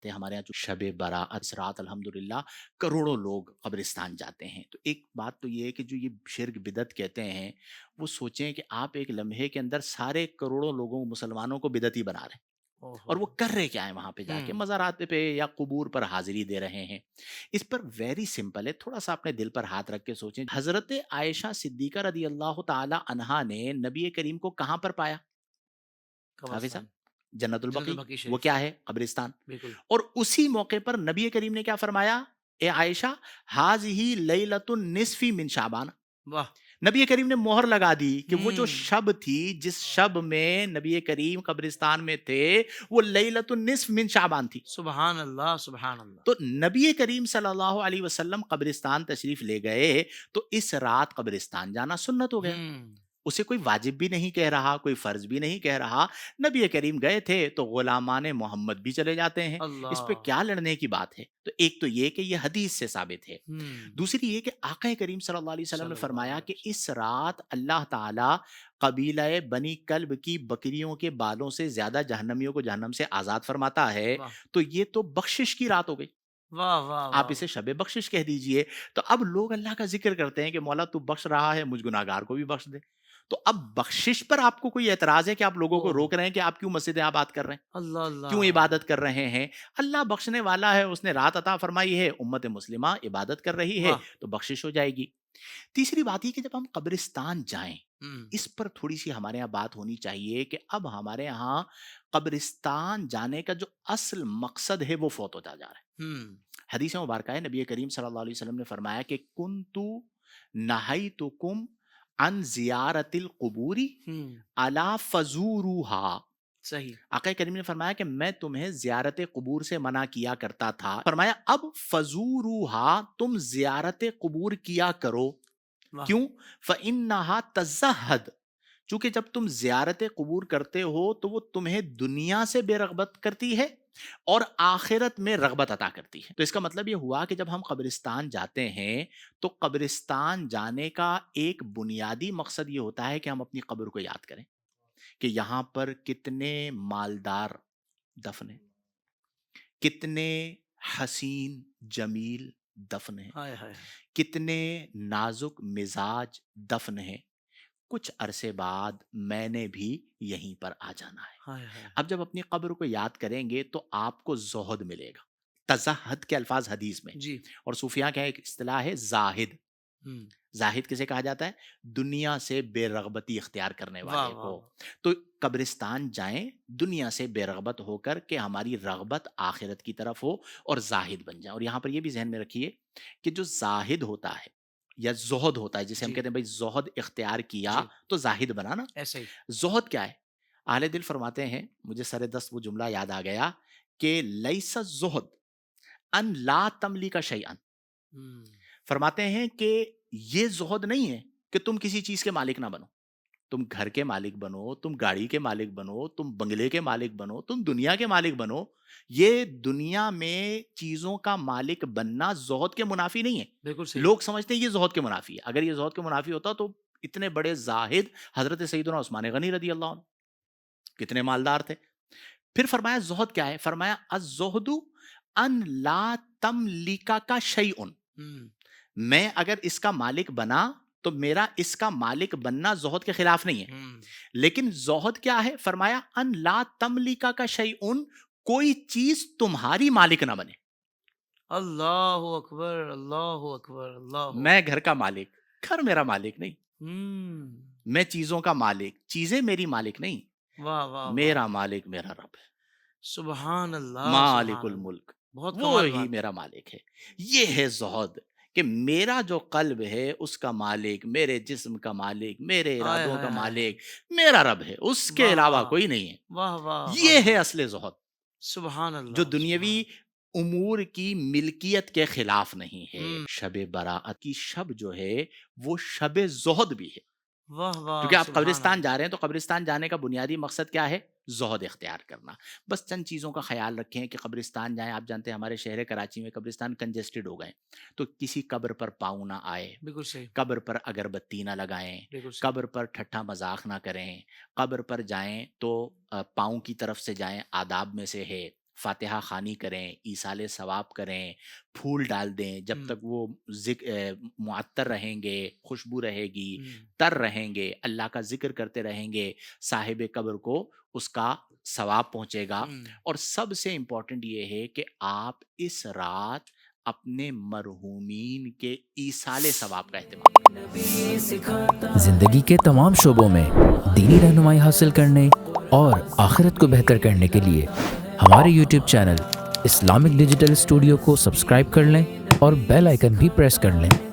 تھے ہمارے یہاں جو شب برات رات الحمدللہ کروڑوں لوگ قبرستان جاتے ہیں. تو ایک بات تو یہ ہے کہ جو یہ شرک بدعت کہتے ہیں وہ سوچیں کہ آپ ایک لمحے کے اندر سارے کروڑوں لوگوں مسلمانوں کو بدعتی بنا رہے ہیں اوہو اور وہ کر رہے کیا ہے وہاں پہ جا کے ہوں مزارات پہ یا قبور پر حاضری دے رہے ہیں. اس پر ویری سمپل ہے, تھوڑا سا اپنے دل پر ہاتھ رکھ کے سوچیں. حضرت عائشہ صدیقہ رضی اللہ تعالی عنہا نے نبی کریم کو کہاں پر پایا؟ حافظ صاحب, قبرستان جنت جنت البقیع. البقیع وہ شریف کیا ہے؟ قبرستان. بالکل اور اسی موقع پر نبی کریم نے کیا فرمایا؟ اے عائشہ, حاذہ لیلۃ النصف من شعبان. واہ نبی کریم نے مہر لگا دی کہ وہ جو ہوں شب تھی جس شب میں نبی کریم قبرستان میں تھے وہ لیلۃ النصف من شعبان تھی. سبحان اللہ سبحان اللہ تو نبی کریم صلی اللہ علیہ وسلم قبرستان تشریف لے گئے تو اس رات قبرستان جانا سنت ہو گیا. ہوں اسے کوئی واجب بھی نہیں کہہ رہا, کوئی فرض بھی نہیں کہہ رہا. نبی کریم گئے تھے تو غلامان محمد بھی چلے جاتے ہیں, اس پہ اللہ کیا لڑنے کی بات ہے؟ تو ایک تو یہ کہ یہ حدیث سے ثابت ہے. ہوں دوسری یہ کہ آقا کریم صلی اللہ علیہ وسلم صلی نے اللہ فرمایا علیہ کہ وسلم اس رات اللہ تعالی قبیلہ بنی کلب کی بکریوں کے بالوں سے زیادہ جہنمیوں کو جہنم سے آزاد فرماتا ہے. واہ تو یہ تو بخشش کی رات ہو گئی, واہ واہ آپ واہ اسے شب بخشش کہہ دیجئے. تو اب لوگ اللہ کا ذکر کرتے ہیں کہ مولا تو بخش رہا ہے, مجھ گناہگار کو بھی بخش دے. تو اب بخشش پر آپ کو کوئی اعتراض ہے کہ آپ لوگوں کو اوہ روک رہے ہیں کہ آپ کیوں مسجدیں آباد کر رہے ہیں, اللہ کیوں اللہ عبادت کر رہے ہیں؟ اللہ بخشنے والا ہے, اس نے رات عطا فرمائی ہے, امت مسلمہ عبادت کر رہی ہے واہ تو بخشش ہو جائے گی. تیسری بات یہ کہ جب ہم قبرستان جائیں, ہوں اس پر تھوڑی سی ہمارے یہاں بات ہونی چاہیے کہ اب ہمارے یہاں قبرستان جانے کا جو اصل مقصد ہے وہ فوت ہوتا جا رہا ہے. ہوں حدیث مبارکہ ہے, نبی کریم صلی اللہ علیہ وسلم نے فرمایا کہ کنتو نہیتکم عن زیارت القبور ہوں الا فزوروها. صحیح آقا کریم نے فرمایا کہ میں تمہیں زیارت قبور سے منع کیا کرتا تھا, فرمایا اب فزوروها, تم زیارت قبور کیا کرو. واہ کیوں؟ فإنها تزہد, چونکہ جب تم زیارت قبور کرتے ہو تو وہ تمہیں دنیا سے بے رغبت کرتی ہے اور آخرت میں رغبت عطا کرتی ہے. تو اس کا مطلب یہ ہوا کہ جب ہم قبرستان جاتے ہیں تو قبرستان جانے کا ایک بنیادی مقصد یہ ہوتا ہے کہ ہم اپنی قبر کو یاد کریں کہ یہاں پر کتنے مالدار دفن ہیں, کتنے حسین جمیل دفن ہیں, ہائے ہائے ہائے کتنے نازک مزاج دفن ہیں. کچھ عرصے بعد میں نے بھی یہیں پر آ جانا ہے. ہائے ہائے اب جب اپنی قبر کو یاد کریں گے تو آپ کو زہد ملے گا. تزہد کے الفاظ حدیث میں, جی اور صوفیاء کا ایک اصطلاح ہے زاہد. ہوں زاہد کسے کہا جاتا ہے؟ دنیا سے بے رغبتی اختیار کرنے واہ والے واہ کو. واہ تو قبرستان جائیں دنیا سے بے رغبت ہو کر کہ ہماری رغبت آخرت کی طرف ہو اور زاہد بن جائیں. اور یہاں پر یہ بھی ذہن میں رکھیے کہ جو زاہد ہوتا ہے یا زہد ہوتا ہے, جسے ہم جی کہتے ہیں بھائی زہد اختیار کیا جی تو زاہد بنا نا. ایسے ہی زہد کیا ہے؟ اہل دل فرماتے ہیں, مجھے سر دست وہ جملہ یاد آ گیا کہ لیس الزہد ان لا تملک شیئا. ہوں فرماتے ہیں کہ یہ زہد نہیں ہے کہ تم کسی چیز کے مالک نہ بنو. تم گھر کے مالک بنو, تم گاڑی کے مالک بنو, تم بنگلے کے مالک بنو, تم دنیا کے مالک بنو. یہ دنیا میں چیزوں کا مالک بننا زہد کے منافی نہیں ہے. بالکل صحیح لوگ سمجھتے ہیں یہ زہد کے منافی ہے. اگر یہ زہد کے منافی ہوتا تو اتنے بڑے زاہد حضرت سیدنا عثمان غنی رضی اللہ عنہ کتنے مالدار تھے. پھر فرمایا زہد کیا ہے؟ فرمایا الزہد ان لا تملک کا شیء. ہوں میں اگر اس کا مالک بنا تو میرا اس کا مالک بننا زہد کے خلاف نہیں ہے. ہوں لیکن زہد کیا ہے؟ فرمایا ان لا تملک کا شیء, کوئی چیز تمہاری مالک نہ بنے. اللہ اکبر اللہ اکبر اللہ میں اکبر گھر کا مالک, گھر میرا مالک نہیں. ہوں میں چیزوں کا مالک, چیزیں میری مالک نہیں. واہ واہ واہ میرا مالک میرا رب ہے, سبحان اللہ مالک سبحان اللہ الملک, بہت وہ کمال ہی بات ہے میرا مالک ہے. یہ ہے زہد کہ میرا جو قلب ہے اس کا مالک, میرے جسم کا مالک, میرے ہائے ارادوں کا ہائے ہائے ہائے مالک میرا رب ہے, اس کے واہ علاوہ واہ کوئی نہیں ہے. واہ واہ واہ یہ ہے واہ اصل زہد سبحان جو اللہ سبحان دنیاوی اللہ امور کی ملکیت کے خلاف نہیں ہے. ہوں شب براءت کی شب جو ہے وہ شب زہد بھی ہے. واہ واہ کیونکہ آپ سبحان قبرستان اللہ جا رہے ہیں تو قبرستان جانے کا بنیادی مقصد کیا ہے؟ زہد اختیار کرنا. بس چند چیزوں کا خیال رکھیں کہ قبرستان جائیں. آپ جانتے ہیں ہمارے شہر کراچی میں قبرستان کنجسٹڈ ہو گئے, تو کسی قبر پر پاؤں نہ آئے, بالکل صحیح قبر پر اگربتی نہ لگائیں, بالکل صحیح قبر پر ٹھٹھا مذاق نہ کریں, قبر پر جائیں تو پاؤں کی طرف سے جائیں, آداب میں سے ہے. فاتحہ خوانی کریں، ایصال ثواب کریں، پھول ڈال دیں، جب تک وہ معطر رہیں گے، خوشبو رہے گی، تر رہیں گے، اللہ کا ذکر کرتے رہیں گے، صاحب قبر کو اس کا ثواب پہنچے گا۔ اور سب سے امپورٹنٹ یہ ہے کہ آپ اس رات اپنے مرحومین کے ایصال ثواب کا اہتمام کریں۔ زندگی کے تمام شعبوں میں دینی رہنمائی حاصل کرنے اور آخرت کو بہتر کرنے کے لیے ہمارے YouTube channel Islamic digital studio کو سبسکرائب کر لیں اور بیل آئیکن بھی پریس کر لیں۔